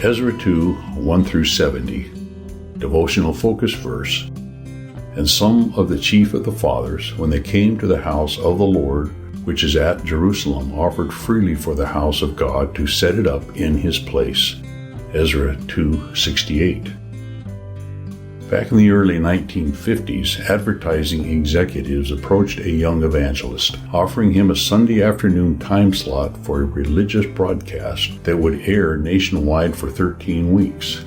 Ezra 2, 1 through 70, Devotional Focus Verse. And some of the chief of the fathers, when they came to the house of the Lord, which is at Jerusalem, offered freely for the house of God to set it up in his place. Ezra 2:68. Back in the early 1950s, advertising executives approached a young evangelist, offering him a Sunday afternoon time slot for a religious broadcast that would air nationwide for 13 weeks.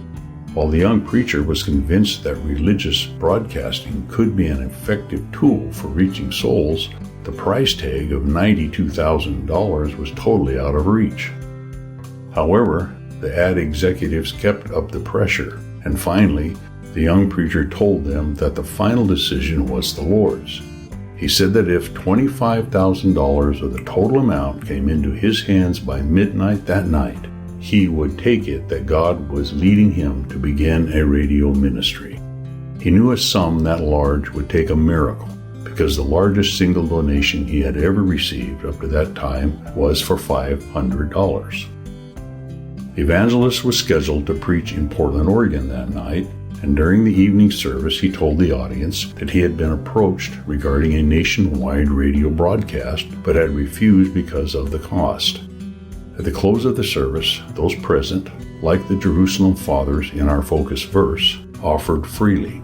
While the young preacher was convinced that religious broadcasting could be an effective tool for reaching souls, the price tag of $92,000 was totally out of reach. However, the ad executives kept up the pressure, and finally, the young preacher told them that the final decision was the Lord's. He said that if $25,000 of the total amount came into his hands by midnight that night, he would take it that God was leading him to begin a radio ministry. He knew a sum that large would take a miracle, because the largest single donation he had ever received up to that time was for $500. The evangelist was scheduled to preach in Portland, Oregon that night, and during the evening service he told the audience that he had been approached regarding a nationwide radio broadcast, but had refused because of the cost. At the close of the service, those present, like the Jerusalem fathers in our focus verse, offered freely.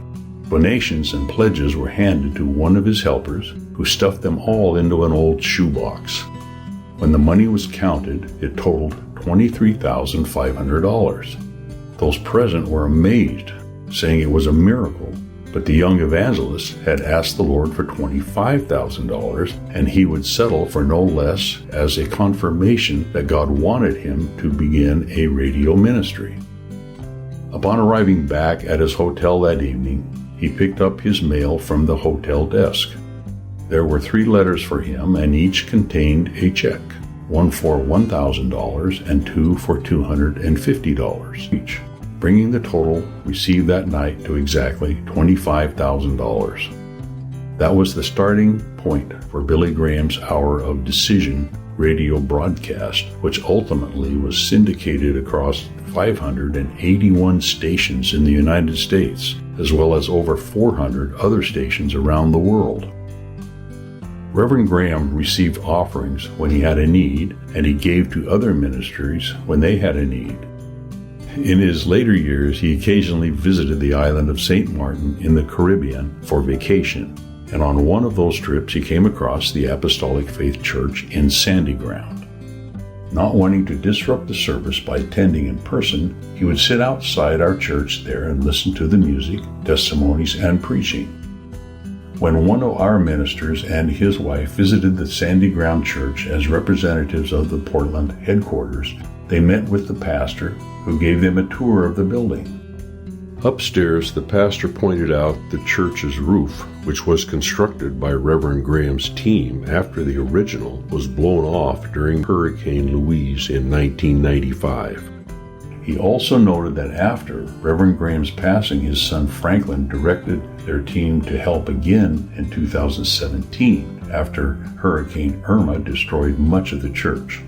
Donations and pledges were handed to one of his helpers, who stuffed them all into an old shoebox. When the money was counted, it totaled $23,500. Those present were amazed, saying it was a miracle, but the young evangelist had asked the Lord for $25,000, and he would settle for no less as a confirmation that God wanted him to begin a radio ministry. Upon arriving back at his hotel that evening, he picked up his mail from the hotel desk. There were 3 letters for him, and each contained a check, one for $1,000 and 2 for $250 each, bringing the total received that night to exactly $25,000. That was the starting point for Billy Graham's Hour of Decision radio broadcast, which ultimately was syndicated across 581 stations in the United States, as well as over 400 other stations around the world. Reverend Graham received offerings when he had a need, and he gave to other ministries when they had a need. In his later years, he occasionally visited the island of St. Martin in the Caribbean for vacation, and on one of those trips he came across the Apostolic Faith Church in Sandy Ground. Not wanting to disrupt the service by attending in person, he would sit outside our church there and listen to the music, testimonies, and preaching. When one of our ministers and his wife visited the Sandy Ground Church as representatives of the Portland headquarters, they met with the pastor, who gave them a tour of the building. Upstairs, the pastor pointed out the church's roof, which was constructed by Reverend Graham's team after the original was blown off during Hurricane Louise in 1995. He also noted that after Reverend Graham's passing, his son Franklin directed their team to help again in 2017 after Hurricane Irma destroyed much of the church.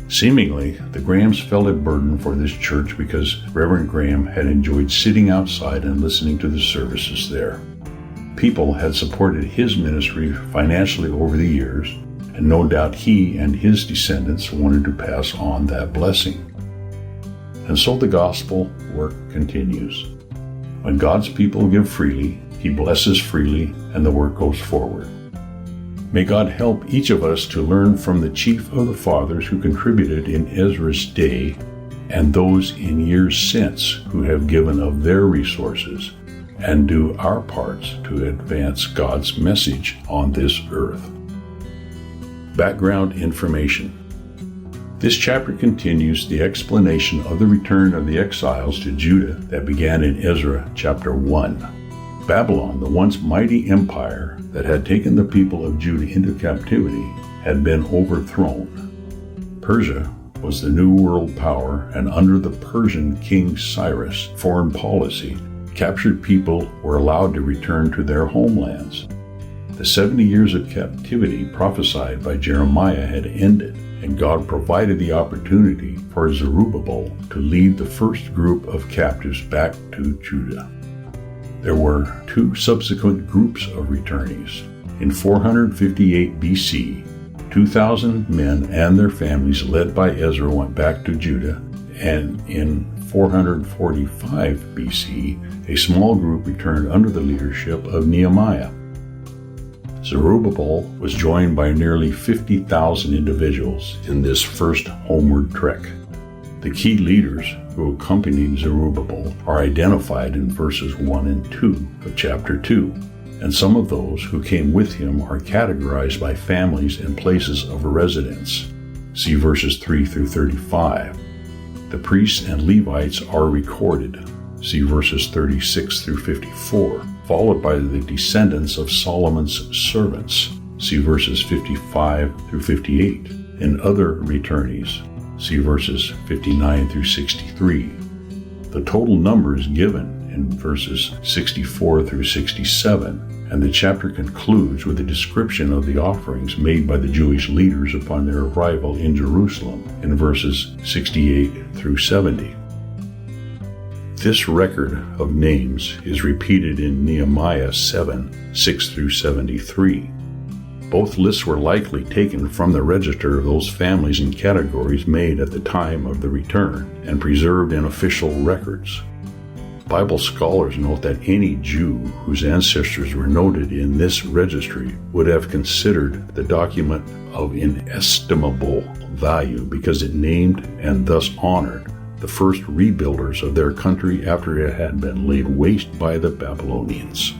Seemingly, the Grahams felt a burden for this church because Reverend Graham had enjoyed sitting outside and listening to the services there. People had supported his ministry financially over the years, and no doubt he and his descendants wanted to pass on that blessing. And so the gospel work continues. When God's people give freely, He blesses freely, and the work goes forward. May God help each of us to learn from the chief of the fathers who contributed in Ezra's day, and those in years since who have given of their resources, and do our parts to advance God's message on this earth. Background information. This chapter continues the explanation of the return of the exiles to Judah that began in Ezra chapter 1. Babylon, the once mighty empire that had taken the people of Judah into captivity, had been overthrown. Persia was the new world power, and under the Persian king Cyrus' foreign policy, captured people were allowed to return to their homelands. The 70 years of captivity prophesied by Jeremiah had ended, and God provided the opportunity for Zerubbabel to lead the first group of captives back to Judah. There were two subsequent groups of returnees. In 458 BC, 2,000 men and their families led by Ezra went back to Judah, and in 445 BC, a small group returned under the leadership of Nehemiah. Zerubbabel was joined by nearly 50,000 individuals in this first homeward trek. The key leaders who accompanied Zerubbabel are identified in verses 1 and 2 of chapter 2, and some of those who came with him are categorized by families and places of residence. See verses 3 through 35. The priests and Levites are recorded. See verses 36 through 54, followed by the descendants of Solomon's servants. See verses 55 through 58, and other returnees. See verses 59 through 63. The total number is given in verses 64 through 67, and the chapter concludes with a description of the offerings made by the Jewish leaders upon their arrival in Jerusalem in verses 68 through 70. This record of names is repeated in Nehemiah 7, 6 through 73. Both lists were likely taken from the register of those families and categories made at the time of the return and preserved in official records. Bible scholars note that any Jew whose ancestors were noted in this registry would have considered the document of inestimable value because it named and thus honored the first rebuilders of their country after it had been laid waste by the Babylonians.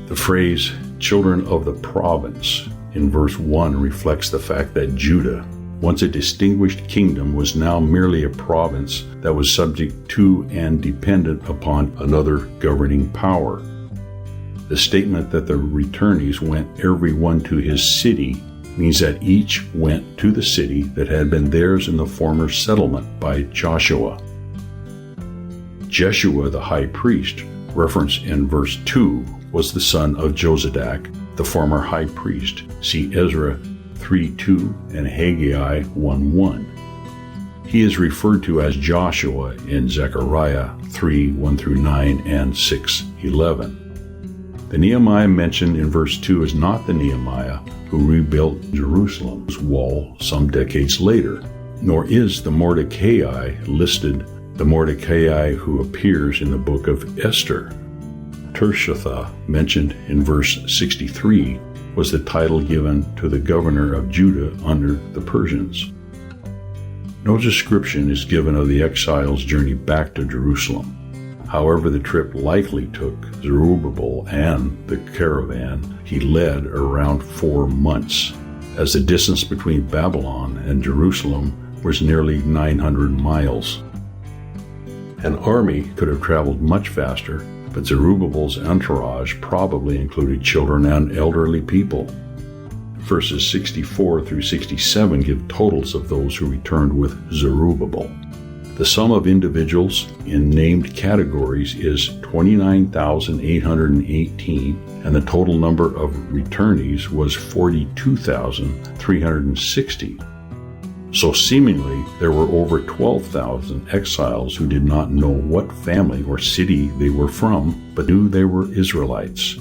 The phrase, children of the province, in verse 1 reflects the fact that Judah, once a distinguished kingdom, was now merely a province that was subject to and dependent upon another governing power. The statement that the returnees went every one to his city means that each went to the city that had been theirs in the former settlement by Joshua. Jeshua the high priest, referenced in verse 2, was the son of Josadak, the former high priest. See Ezra 3:2 and Haggai 1:1. He is referred to as Joshua in Zechariah 3:1 through 9 and 6:11. The Nehemiah mentioned in verse 2 is not the Nehemiah who rebuilt Jerusalem's wall some decades later, nor is the Mordecai listed, the Mordecai who appears in the book of Esther. Tirshatha, mentioned in verse 63, was the title given to the governor of Judah under the Persians. No description is given of the exiles' journey back to Jerusalem. However, the trip likely took Zerubbabel and the caravan he led around 4 months, as the distance between Babylon and Jerusalem was nearly 900 miles. An army could have traveled much faster, but Zerubbabel's entourage probably included children and elderly people. Verses 64 through 67 give totals of those who returned with Zerubbabel. The sum of individuals in named categories is 29,818, and the total number of returnees was 42,360. So seemingly there were over 12,000 exiles who did not know what family or city they were from, but knew they were Israelites.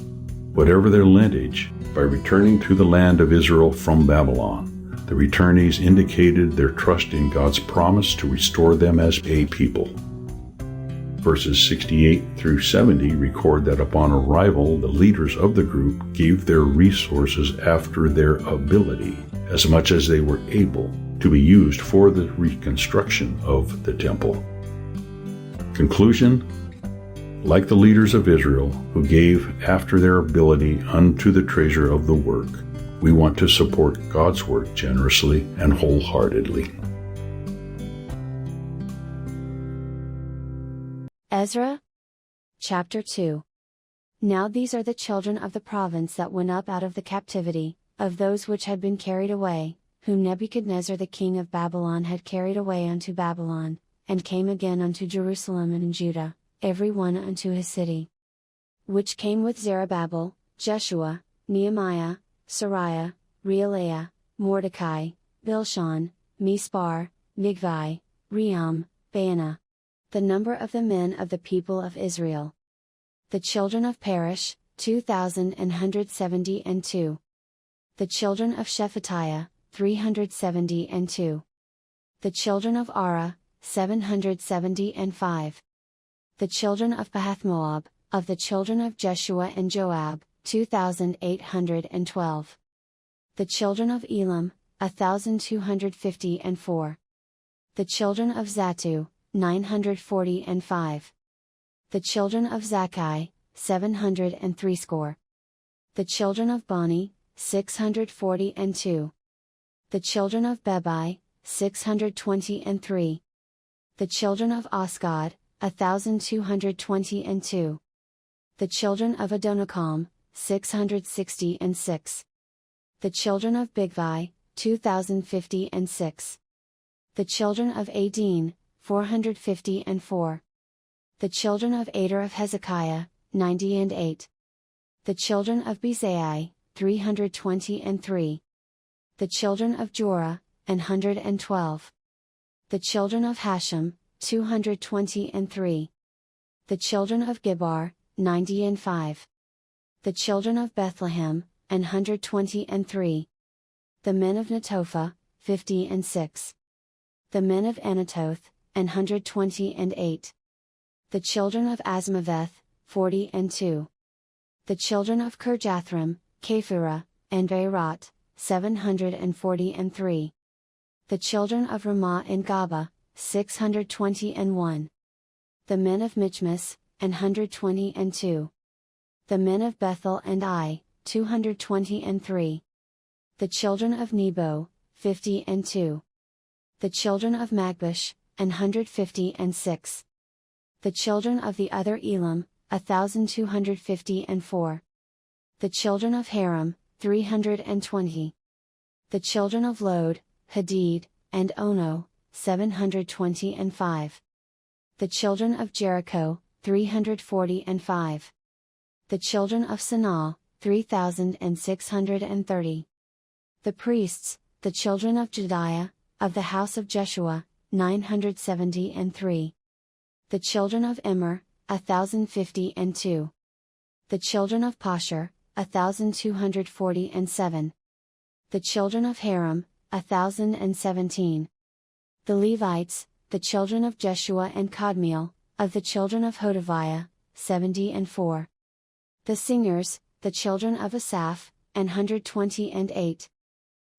Whatever their lineage, by returning to the land of Israel from Babylon, the returnees indicated their trust in God's promise to restore them as a people. Verses 68 through 70 record that upon arrival, the leaders of the group gave their resources after their ability, as much as they were able, to be used for the reconstruction of the temple. Conclusion: like the leaders of Israel who gave after their ability unto the treasure of the work, we want to support God's work generously and wholeheartedly. Ezra, chapter 2. Now these are the children of the province that went up out of the captivity, of those which had been carried away, whom Nebuchadnezzar the king of Babylon had carried away unto Babylon, and came again unto Jerusalem and Judah, every one unto his city. Which came with Zerubbabel, Jeshua, Nehemiah, Sariah, Reelaiah, Mordecai, Bilshan, Mispar, Migvai, Reum, Baana. The number of the men of the people of Israel. The children of Perish, 2,172. The children of Shephatiah, 372. The children of Ara, 775. The children of Pahathmoab, of the children of Jeshua and Joab, 2,812. The children of Elam, 1,254. The children of Zattu, 945. The children of Zakkai, 703 score. The children of Bani, 642. The children of Bebai, 623. The children of Asgad, 1,222. The children of Adonikam, 666. The children of Bigvai, 2,056. The children of Adin, 454. The children of Ader of Hezekiah, 98. The children of Bezai, 323. The children of Jorah, 112. The children of Hashem, 223. The children of Gibbar, 95. The children of Bethlehem, 123. The men of Netophah, 56. The men of Anatoth, 128. The children of Azmaveth, 42. The children of Kirjathrim, Kephirah, and Beerot, 743. The children of Ramah and Gaba, 621. The men of Michmas, 122. The men of Bethel and Ai, 223. The children of Nebo, 52. The children of Magbish, 156. The children of the other Elam, 1,254. The children of Haram, 320. The children of Lod, Hadid, and Ono, 725. The children of Jericho, 345. The children of Sanaa, 3,630. The priests, the children of Jediah, of the house of Jeshua, 973. The children of Immer, 1,052. The children of Pashur, 1,247. The children of Haram, 1,017. The Levites, the children of Jeshua and Kadmiel, of the children of Hodaviah, 74. The singers, the children of Asaph, 128.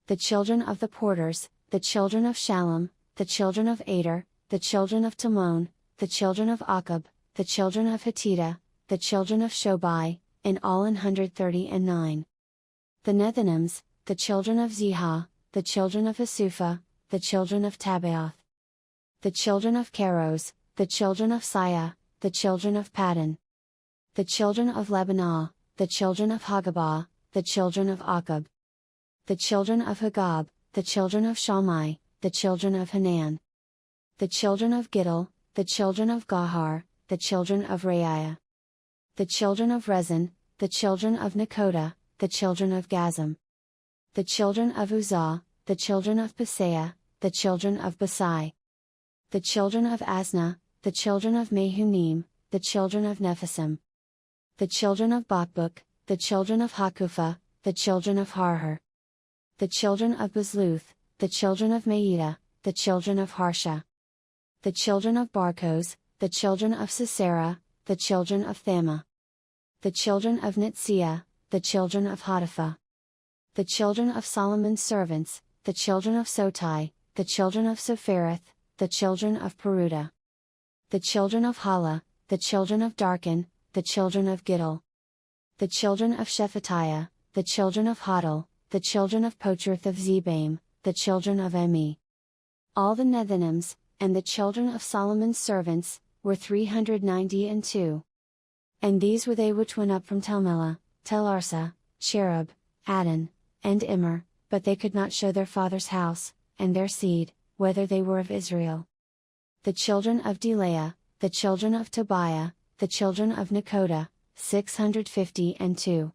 The children of the porters, the children of Shallum, the children of Ader, the children of Timon, the children of Akab, the children of Hatita, the children of Shobai, in all 139. The Nethinims, the children of Zihah, the children of Asupha, the children of Tabaoth. The children of Keros, the children of Siah, the children of Paddan. The children of Lebanah, the children of Hagabah, the children of Akab. The children of Hagab, the children of Shammai, the children of Hanan. The children of Giddel, the children of Gahar, the children of Reiah. The children of Rezin, the children of Nekoda, the children of Gazam. The children of Uzzah, the children of Paseah, the children of Basai. The children of Asna, the children of Mehunim, the children of Nephisim. The children of Bakbuk, the children of Hakupha, the children of Harher. The children of Bazluth, the children of Maida, the children of Harsha. The children of Barkos, the children of Sisera, the children of Thama. The children of Nitsia, the children of Hatapha. The children of Solomon's servants, the children of Sotai, the children of Sophereth, the children of Peruda. The children of Hala, the children of Darkon, the children of Giddel. The children of Shephatiah, the children of Hadal, the children of Pocherth of Zebaim, the children of Emi. All the Nethinims, and the children of Solomon's servants, were 392. And these were they which went up from Telmela, Telarsa, Cherub, Adon, and Immer, but they could not show their father's house, and their seed, whether they were of Israel. The children of Delaiah, the children of Tobiah, the children of Nekoda, 652.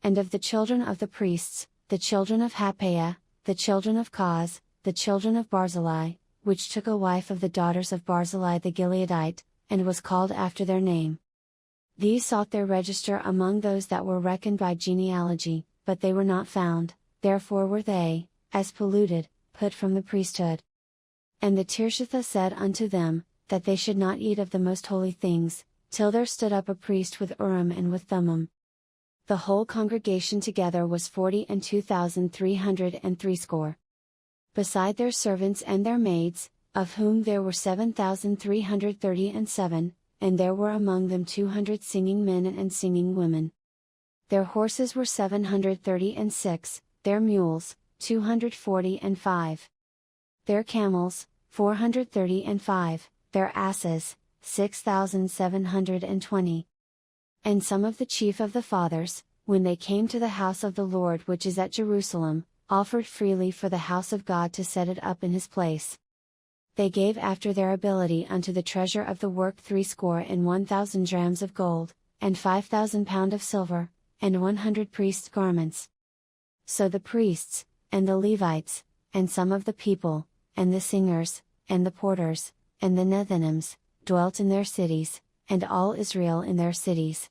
And of the children of the priests, the children of Happeah, the children of Koz, the children of Barzillai, which took a wife of the daughters of Barzillai the Gileadite, and was called after their name. These sought their register among those that were reckoned by genealogy, but they were not found, therefore were they, as polluted, put from the priesthood. And the Tirshatha said unto them, that they should not eat of the most holy things, till there stood up a priest with Urim and with Thummim. The whole congregation together was 42,360. Beside their servants and their maids, of whom there were 7,337, and there were among them 200 singing men and singing women. Their horses were 736, their mules, 245. Their camels, 435, their asses, 6,720. And some of the chief of the fathers, when they came to the house of the Lord which is at Jerusalem, offered freely for the house of God to set it up in his place. They gave after their ability unto the treasure of the work 61,000 drams of gold, and 5,000 pound of silver, and 100 priests' garments. So the priests, and the Levites, and some of the people, and the singers, and the porters, and the Nethinims, dwelt in their cities, and all Israel in their cities.